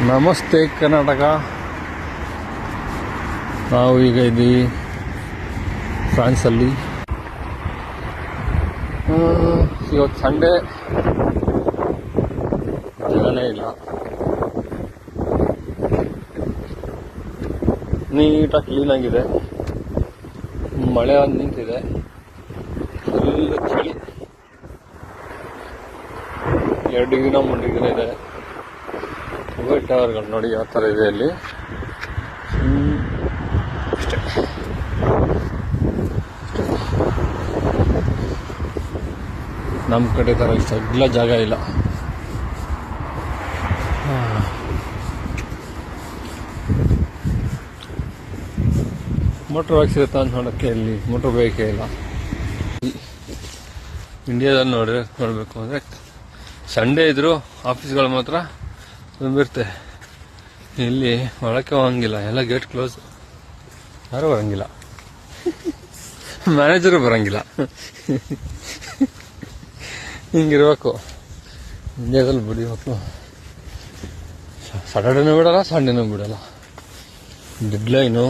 ನಮಸ್ತೆ ಕರ್ನಾಟಕ. ನಾವು ಈಗ ಇದ್ದೀವಿ ಫ್ರಾನ್ಸಲ್ಲಿ. ಇವತ್ತು ಸಂಡೇ, ಜನನೇ ಇಲ್ಲ. ನೀಟಾಗಿ ಕ್ಲೀನಾಗಿದೆ. ಮಳೆ ಒಂದು ನಿಂತಿದೆ. ಫುಲ್ ಚಳಿ, 2 ಡಿಗ್ರಿನ 3 ಡಿಗ್ರಿ ಇದೆ. ಮೊಬೈಲ್ ಟವರ್ಗಳು ನೋಡಿ ಯಾವ ಥರ ಇದೆ ಅಲ್ಲಿ. ಅಷ್ಟೇ. ನಮ್ಮ ಕಡೆ ಥರ ಇಷ್ಟೆಲ್ಲ ಜಾಗ ಇಲ್ಲ. ಮೋಟ್ರ್ ಬೈಕ್ಸ್ ಇರುತ್ತೆ ಅಂತ ನೋಡೋಕ್ಕೆ ಇಲ್ಲಿ ಮೋಟ್ರ್ ಬೈಕೇ ಇಲ್ಲ. ಇಂಡಿಯಾದಲ್ಲಿ ನೋಡಬೇಕು ಅಂದರೆ ಸಂಡೇ ಇದ್ದರೂ ಆಫೀಸ್ಗಳು ಮಾತ್ರ ತುಂಬಿರುತ್ತೆ. ಇಲ್ಲಿ ಒಳಕ್ಕೆ ಹೋಗಂಗಿಲ್ಲ, ಎಲ್ಲ ಗೇಟ್ ಕ್ಲೋಸ್. ಯಾರೂ ಬರಂಗಿಲ್ಲ, ಮ್ಯಾನೇಜರು ಬರಂಗಿಲ್ಲ. ಹಿಂಗಿರ್ಬೇಕು ಇಂಡಿಯಾದಲ್ಲಿ. ಬಿಡಿ ಮಕ್ಕಳು ಸಾಟರ್ಡೇನೂ ಬಿಡಲ್ಲ, ಸಂಡೇನೂ ಬಿಡಲ್ಲ. ಡೆಡ್ಲೈನು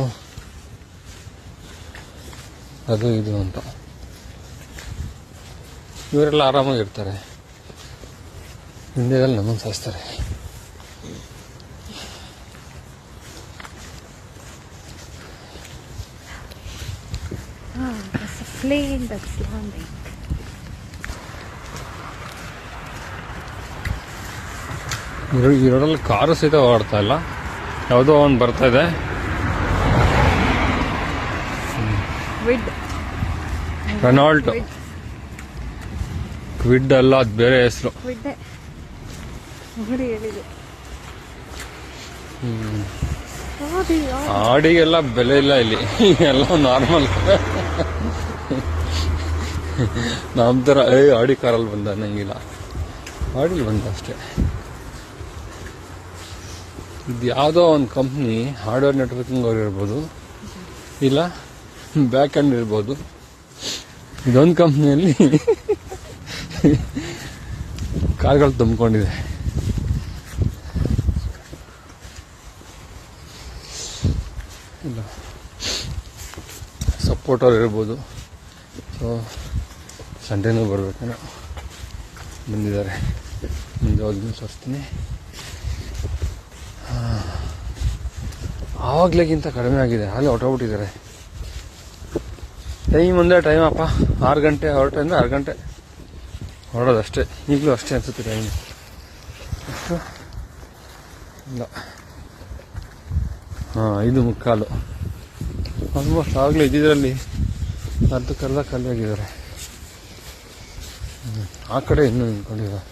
ಅದು ಇದು ಅಂತ. ಇವರೆಲ್ಲ ಆರಾಮಾಗಿರ್ತಾರೆ. ಇಂಡಿಯಾದಲ್ಲಿ ನಮ್ಮನ್ನು ಸಾಯಿಸ್ತಾರೆ. Plane that's landing. ಈ ರೋಡಲ್ಲಿ ಕಾರು ಸಹಿತ ಓಡ್ತಾ ಇಲ್ಲ. ಯಾವುದೋ ಒಂದು ಬರ್ತಾ ಇದೆ. ರೆನಾಲ್ಟ್ ಕ್ವಿಡ್ ಅಲ್ಲ, ಅದು ಬೇರೆ ಹೆಸರು. ಆಡಿಗೆಲ್ಲ ಬೆಲೆ ಇಲ್ಲ ಇಲ್ಲಿ, ಎಲ್ಲ ನಾರ್ಮಲ್. ನಮ್ಮ ಥರ ಆಡಿ ಕಾರಲ್ಲಿ ಬಂದ ನಂಗಿಲ್ಲ, ಆಡಿಲಿ ಬಂದ ಅಷ್ಟೇ. ಇದು ಯಾವುದೋ ಒಂದು ಕಂಪ್ನಿ ಹಾರ್ಡ್ವೇರ್ ನೆಟ್ವರ್ಕಿಂಗ್ ಅವ್ರು ಇರ್ಬೋದು, ಇಲ್ಲ ಬ್ಯಾಕ್ ಎಂಡ್ ಇರ್ಬೋದು. ಇದೊಂದು ಕಂಪ್ನಿಯಲ್ಲಿ ಕಾರ್ಗಳು ತುಂಬಿಕೊಂಡಿದೆ. ಇಲ್ಲ ಸಪೋರ್ಟ್ ಅವ್ರು ಇರ್ಬೋದು. ಸೊ ಸಂಡೇನೂ ಬರಬೇಕೇನೋ, ಬಂದಿದ್ದಾರೆ. ಮುಂದೆ ಹೋದ್ಮೇಲೆ ತೋರಿಸ್ತೀನಿ. ಆವಾಗಲೇಗಿಂತ ಕಡಿಮೆ ಆಗಿದೆ, ಅಲ್ಲಿ ಹೊಟ್ಟೋಗ್ಬಿಟ್ಟಿದ್ದಾರೆ. ಟೈಮ್ ಒಂದೇ ಟೈಮ್ ಅಪ್ಪ, 6 ಗಂಟೆ ಹೊರಟಂದ್ರೆ 6 ಗಂಟೆ ಹೊರಡೋದಷ್ಟೇ. ಈಗಲೂ ಅಷ್ಟೇ ಅನ್ಸುತ್ತೆ ಟೈಮ್. ಅಷ್ಟು ಇಲ್ಲ, 5:15 ಆಲ್ಮೋಸ್ಟ್. ಆಗಲೇ ಇದ್ದಿದ್ರಲ್ಲಿ ಅರ್ಧಕ್ಕರ್ಧ ಖಾಲಿ ಆಗಿದ್ದಾರೆ. ಆ ಕಡೆ ಇನ್ನೂ ನಿಂತ್ಕೊಂಡಿದ್ದಾರೆ.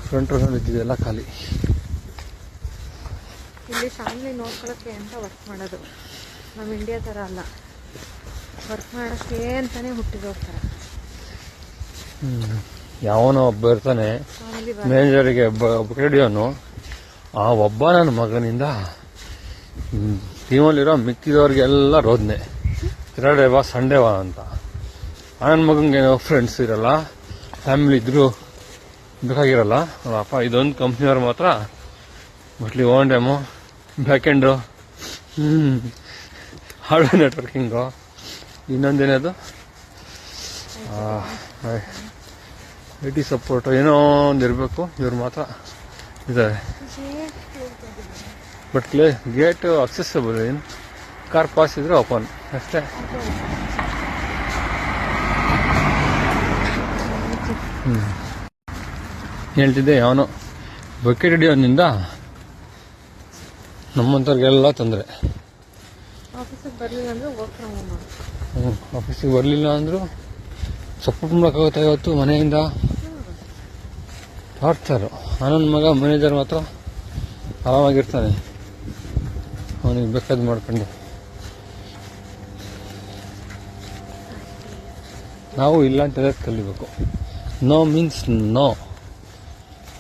ಫ್ರಂಟ್ ರೋಡಲ್ಲಿ ಇದ್ದಿದ್ದೆಲ್ಲ ಖಾಲಿ. ಇಲ್ಲಿ ಫ್ಯಾಮಿಲಿ ನೋಡ್ಕೊಳ್ಳೋಕ್ಕೆ ಅಂತ ವರ್ಕ್ ಮಾಡೋದು. ನಮ್ಮ ಇಂಡಿಯಾ ಥರ ಅಲ್ಲ, ವರ್ಕ್ ಮಾಡೋಕ್ಕೆ ಅಂತಾನೆ ಹುಟ್ಟಿರೋರ್ತಾರೆ. ಯಾವನೋ ಒಬ್ಬ ಇರ್ತಾನೆ ಮ್ಯಾನೇಜರಿಗೆ, ಒಬ್ಬ ರೇಡಿಯೋನು. ಆ ಒಬ್ಬ ನನ್ನ ಮಗನಿಂದ ಟೀಮಲ್ಲಿರೋ ಮಿಕ್ಕಿದವ್ರಿಗೆಲ್ಲ ರೋದನೆ, ಸ್ಯಾಟರ್ಡೇ ವಾ ಸಂಡೇ ವಾ ಅಂತ. ನನ್ನ ಮಗನಿಗೆ ಫ್ರೆಂಡ್ಸ್ ಇರಲ್ಲ, ಫ್ಯಾಮಿಲಿ ಇದ್ರೂ ಬೇಕಾಗಿರಲ್ಲ. ಅಪ್ಪ ಇದೊಂದು ಕಂಪ್ನಿಯವ್ರು ಮಾತ್ರ mostly own time, back end, hardware networking, ಇನ್ನೊಂದೇನದು IT ಸಪೋರ್ಟು, ಏನೋ ಒಂದು ಇರಬೇಕು. ಇವ್ರು ಮಾತ್ರ ಇದ್ದಾರೆ. ಬಟ್ ಗೇಟ್ ಅಕ್ಸೆಸಬಲ್, ಏನು ಕಾರ್ ಪಾಸ್ ಇದ್ರೆ ಓಪನ್ ಅಷ್ಟೇ. ಹೇಳ್ತಿದ್ದೆ, ಅವನು ಬಕೆಟ್ ಹಿಡಿಯೋನಿಂದ ನಮ್ಮಂಥವ್ರಿಗೆಲ್ಲ ತೊಂದರೆ. ಆಫೀಸಿಗೆ ಬರಲಿಲ್ಲ ಅಂದರೂ ಸಪೋರ್ಟ್ ಮಾಡೋಕ್ಕಾಗುತ್ತೆ. ಇವತ್ತು ಮನೆಯಿಂದ ಟಾರ್ಚರು. ನನ್ನ ಮಗ ಮ್ಯಾನೇಜರ್ ಮಾತ್ರ ಆರಾಮಾಗಿರ್ತಾನೆ, ಅವನಿಗೆ ಬೇಕಾದ್ ಮಾಡ್ಕೊಂಡು. ನಾವು ಇಲ್ಲ ಅಂತ ಹೇಳೋದು ಕಲಿಬೇಕು. No means no.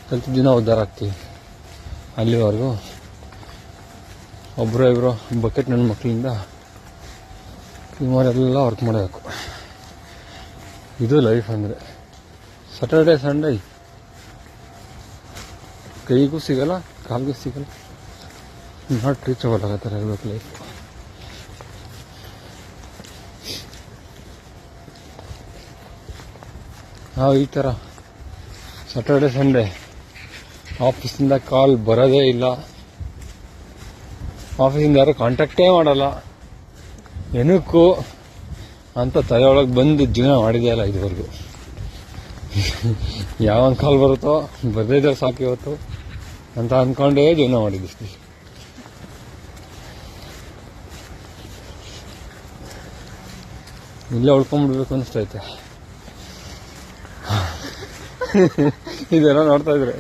ಕಲ್ತಿದ್ದೀವಿ ನಾವು ಉದ್ಧಾರ ಆಗ್ತೀವಿ. ಅಲ್ಲಿವರೆಗೂ ಒಬ್ಬರು ಇಬ್ಬರು ಬಕೆಟ್ ನನ್ನ ಮಕ್ಕಳಿಂದ ಸುಮಾರೆಲ್ಲ ವರ್ಕ್ ಮಾಡಬೇಕು. ಇದು ಲೈಫ್ ಅಂದರೆ. ಸ್ಯಾಟರ್ಡೇ ಸಂಡೇ ಕೈಗೂ ಸಿಗಲ್ಲ, ಕಾಲ್ಗೆ ಸಿಗಲ್ಲ, ನಾಟ್ ರೀಚಬಲ್ ಆಗತ್ತಾರೆ ಇರ್ಬೇಕು ಲೈಫ್. ನಾವು ಈ ಥರ ಸ್ಯಾಟರ್ಡೆ ಸಂಡೇ ಆಫೀಸಿಂದ ಕಾಲ್ ಬರೋದೇ ಇಲ್ಲ, ಆಫೀಸಿಂದ ಯಾರು ಕಾಂಟ್ಯಾಕ್ಟೇ ಮಾಡಲ್ಲ, ಏನಕ್ಕೂ ಅಂತ ತಲೆ ಒಳಗೆ ಬಂದು ಜೀವನ ಮಾಡಿದೆ ಅಲ್ಲ ಇದುವರೆಗೂ. ಯಾವೊಂದು ಕಾಲ್ ಬರುತ್ತೋ ಬರದೇ ಇದ್ರೆ ಸಾಕು ಇವತ್ತು ಅಂತ ಅಂದ್ಕೊಂಡೇ ಜೀವನ ಮಾಡಿದ್ವಿ. ಇಲ್ಲೇ ಉಳ್ಕೊಂಡ್ಬಿಡ್ಬೇಕು ಅನಿಸ್ತೈತೆ ಇದೆಲ್ಲ ನೋಡ್ತಾ ಇದ್ರೆ.